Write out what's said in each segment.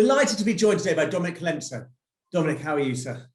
Delighted to be joined today by Dominic Colenso. Dominic, how are you, sir?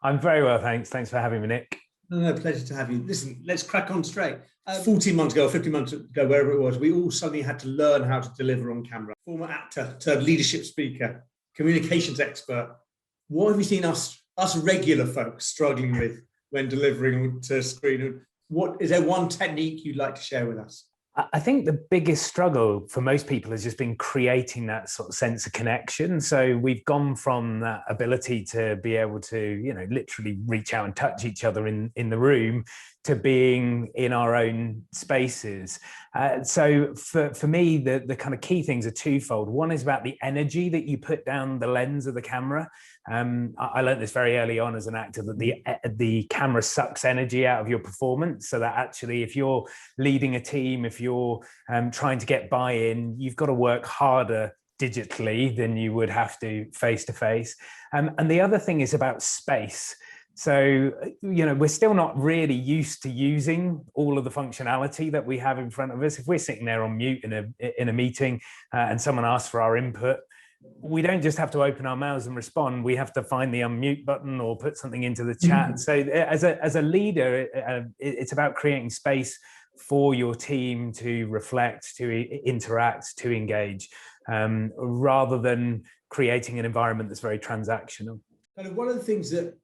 I'm very well, thanks. Thanks for having me, Nick. No, pleasure to have you. Listen, let's crack on straight. 14 months ago, 15 months ago, wherever it was, we all suddenly had to learn how to deliver on camera. Former actor turned leadership speaker, communications expert. What have you seen us regular folks struggling with when delivering to screen? Is there one technique you'd like to share with us? I think the biggest struggle for most people has just been creating that sort of sense of connection. So we've gone from that ability to be able to, literally reach out and touch each other in the room to being in our own spaces. So for me, the kind of key things are twofold. One is about the energy that you put down the lens of the camera. I learned this very early on as an actor, that the camera sucks energy out of your performance, so that actually if you're leading a team, if you're trying to get buy-in, you've got to work harder digitally than you would have to face-to-face. And the other thing is about space. So, we're still not really used to using all of the functionality that we have in front of us. If we're sitting there on mute in a meeting and someone asks for our input, we don't just have to open our mouths and respond. We have to find the unmute button or put something into the chat. Mm-hmm. So as a leader, it's about creating space for your team to reflect, to interact, to engage, rather than creating an environment that's very transactional. Kind of one of the things that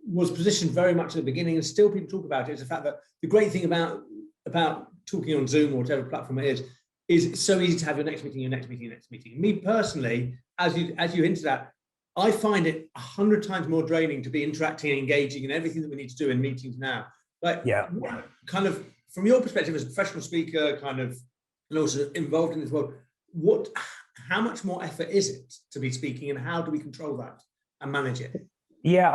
was positioned very much at the beginning, and still people talk about it, is the fact that the great thing about talking on Zoom or whatever platform it is it's so easy to have your next meeting. Me personally, as you hinted at, I find it 100 times more draining to be interacting and engaging in everything that we need to do in meetings now. Like, yeah, kind of from your perspective as a professional speaker, kind of, and also involved in this world, how much more effort is it to be speaking, and how do we control that and manage it? Yeah,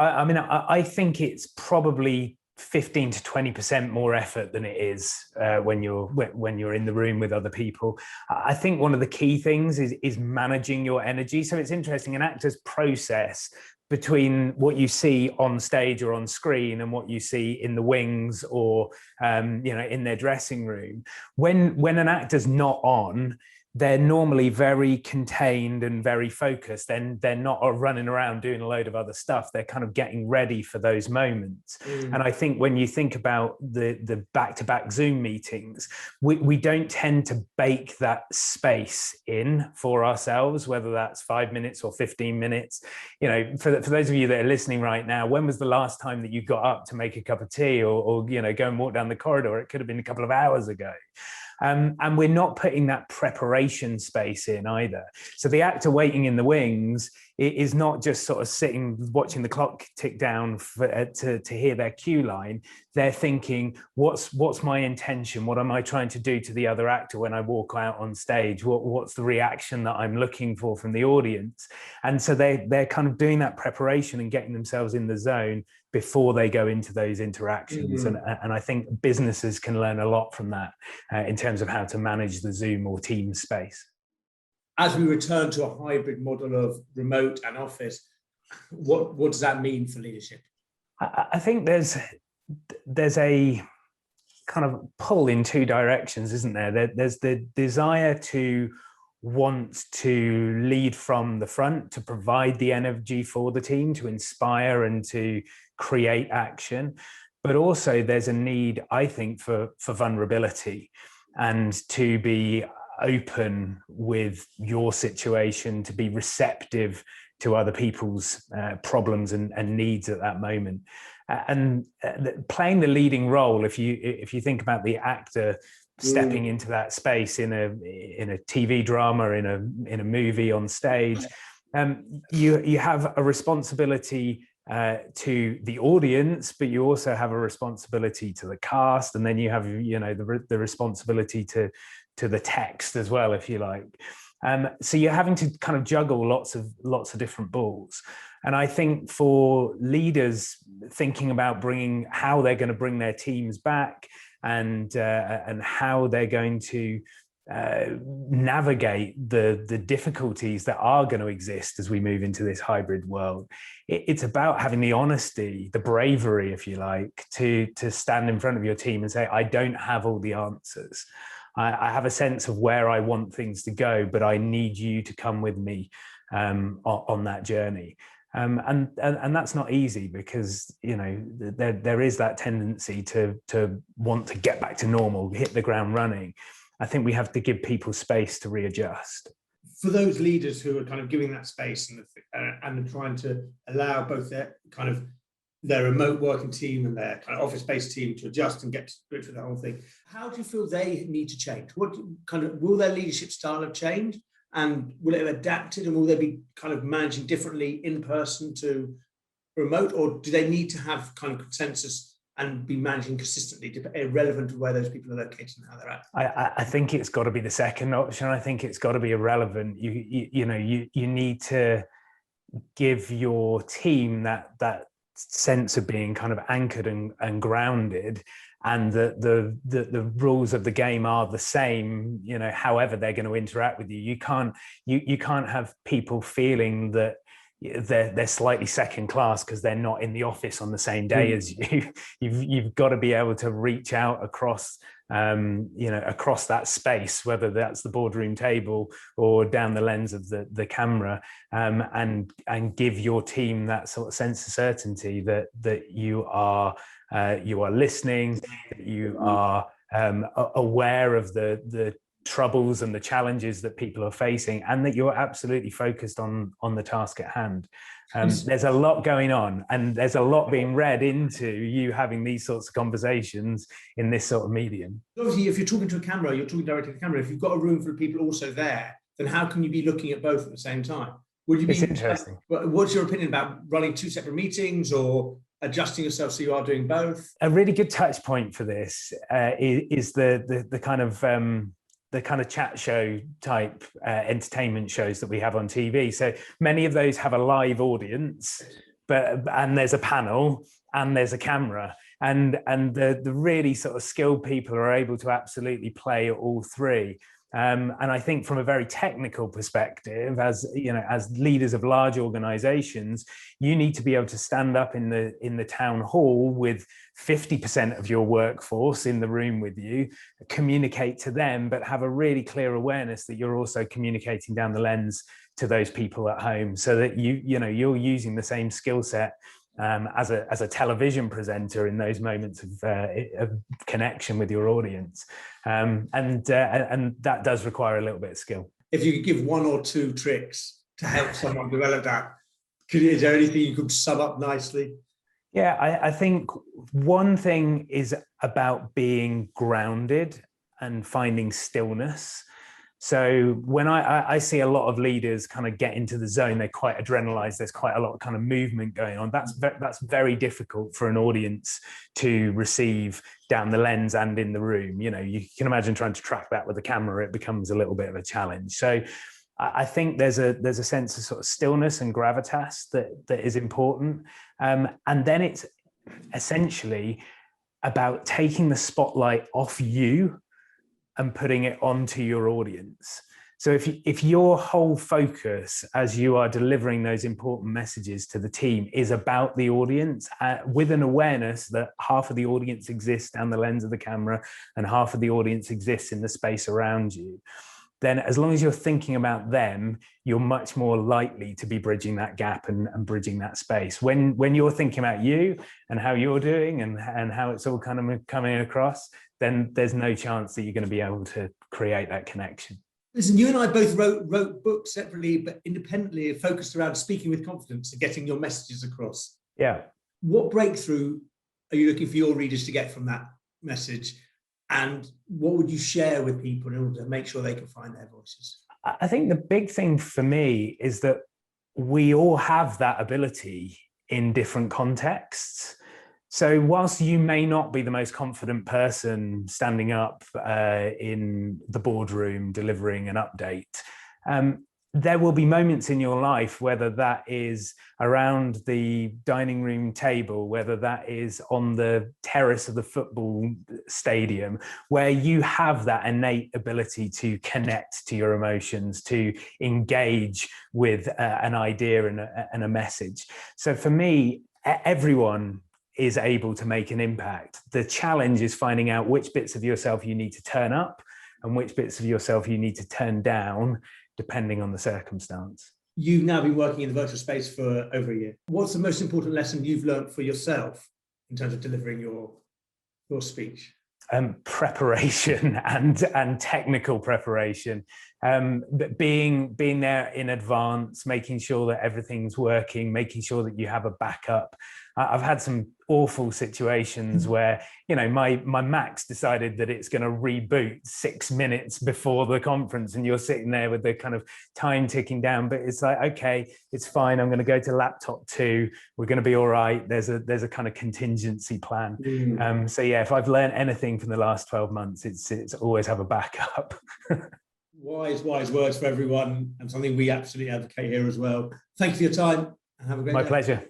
I think it's probably 15 to 20% more effort than it is when you're in the room with other people. I think one of the key things is managing your energy. So it's interesting, an actor's process between what you see on stage or on screen and what you see in the wings or in their dressing room. When an actor's not on, they're normally very contained and very focused. Then they're not running around doing a load of other stuff. They're kind of getting ready for those moments. And I think when you think about the back-to-back Zoom meetings, we don't tend to bake that space in for ourselves, whether that's 5 minutes or 15 minutes. For those of you that are listening right now, when was the last time that you got up to make a cup of tea or go and walk down the corridor? It could have been a couple of hours ago. And we're not putting that preparation space in either. So the actor waiting in the wings is not just sort of sitting, watching the clock tick down to hear their cue line. They're thinking, what's my intention? What am I trying to do to the other actor when I walk out on stage? What's the reaction that I'm looking for from the audience? And so they're kind of doing that preparation and getting themselves in the zone before they go into those interactions. Mm-hmm. And I think businesses can learn a lot from that in terms of how to manage the Zoom or Teams space. As we return to a hybrid model of remote and office, what does that mean for leadership? I think there's a kind of pull in two directions, isn't there? There's the desire to want to lead from the front, to provide the energy for the team, to inspire and to create action. But also there's a need, I think, for vulnerability and to be open with your situation, to be receptive to other people's problems and needs at that moment. And playing the leading role, if you think about the actor stepping into that space in a TV drama, in a movie, on stage, you have a responsibility to the audience, but you also have a responsibility to the cast, and then you have the responsibility to the text as well, if you like. So you're having to kind of juggle lots of different balls. And I think for leaders thinking about how they're going to bring their teams back and how they're going to navigate the difficulties that are going to exist as we move into this hybrid world. It's about having the honesty, the bravery, if you like, to stand in front of your team and say, I don't have all the answers. I have a sense of where I want things to go, but I need you to come with me on that journey. And that's not easy, because there is that tendency to want to get back to normal, hit the ground running. I think we have to give people space to readjust. For those leaders who are kind of giving that space and trying to allow both their remote working team and their kind of office-based team to adjust and get to grips with the whole thing, how do you feel they need to change? What will their leadership style have changed? And will it have adapted, and will they be kind of managing differently in person to remote, or do they need to have kind of consensus and be managing consistently, irrelevant of where those people are located and how they're at? I think it's got to be the second option. I think it's got to be irrelevant. You need to give your team that sense of being kind of anchored and grounded, and the rules of the game are the same, however they're going to interact with you. You can't have people feeling that they're slightly second class because they're not in the office on the same day as you. You've got to be able to reach out across across that space, whether that's the boardroom table or down the lens of the camera, and give your team that sort of sense of certainty that you are listening, that you are aware of the troubles and the challenges that people are facing, and that you're absolutely focused on the task at hand. There's a lot going on, and there's a lot being read into you having these sorts of conversations in this sort of medium. Obviously, if you're talking to a camera, you're talking directly to the camera. If you've got a room full of people also there, then how can you be looking at both at the same time? Would you be? It's interesting. What's your opinion about running two separate meetings, or adjusting yourself so you are doing both? A really good touch point for this is the kind of chat show type entertainment shows that we have on TV. So many of those have a live audience, and there's a panel and there's a camera, and the really sort of skilled people are able to absolutely play all three. And I think from a very technical perspective, as leaders of large organizations, you need to be able to stand up in the town hall with 50% of your workforce in the room with you, communicate to them, but have a really clear awareness that you're also communicating down the lens to those people at home, so that you're using the same skill set as a television presenter in those moments of connection with your audience, and that does require a little bit of skill. If you could give one or two tricks to help someone develop that, is there anything you could sum up nicely? Yeah, I think one thing is about being grounded and finding stillness. So when I see a lot of leaders kind of get into the zone, they're quite adrenalized, there's quite a lot of kind of movement going on. That's very difficult for an audience to receive down the lens and in the room. You can imagine trying to track that with a camera, it becomes a little bit of a challenge. So I think there's a sense of sort of stillness and gravitas that is important. And then it's essentially about taking the spotlight off you and putting it onto your audience. So if your whole focus as you are delivering those important messages to the team is about the audience, with an awareness that half of the audience exists down the lens of the camera and half of the audience exists in the space around you, then as long as you're thinking about them, you're much more likely to be bridging that gap and bridging that space. When you're thinking about you and how you're doing and how it's all kind of coming across, then there's no chance that you're going to be able to create that connection. Listen, you and I both wrote books separately, but independently, focused around speaking with confidence and getting your messages across. Yeah. What breakthrough are you looking for your readers to get from that message? And what would you share with people in order to make sure they can find their voices? I think the big thing for me is that we all have that ability in different contexts. So whilst you may not be the most confident person standing up in the boardroom delivering an update, there will be moments in your life, whether that is around the dining room table, whether that is on the terrace of the football stadium, where you have that innate ability to connect to your emotions, to engage with an idea and a message. So for me, everyone is able to make an impact. The challenge is finding out which bits of yourself you need to turn up and which bits of yourself you need to turn down, depending on the circumstance. you've now been working in the virtual space for over a year. What's the most important lesson you've learned for yourself in terms of delivering your speech? Preparation and technical preparation. Being there in advance, making sure that everything's working, making sure that you have a backup. I've had some awful situations where, you know, my Mac's decided that it's going to reboot 6 minutes before the conference, and you're sitting there with the kind of time ticking down. But it's like, okay, it's fine. I'm going to go to laptop 2. We're going to be all right. There's a kind of contingency plan. So yeah, if I've learned anything from the last 12 months, it's always have a backup. Wise words for everyone, and something we absolutely advocate here as well. Thank you for your time, and have a great day. My pleasure.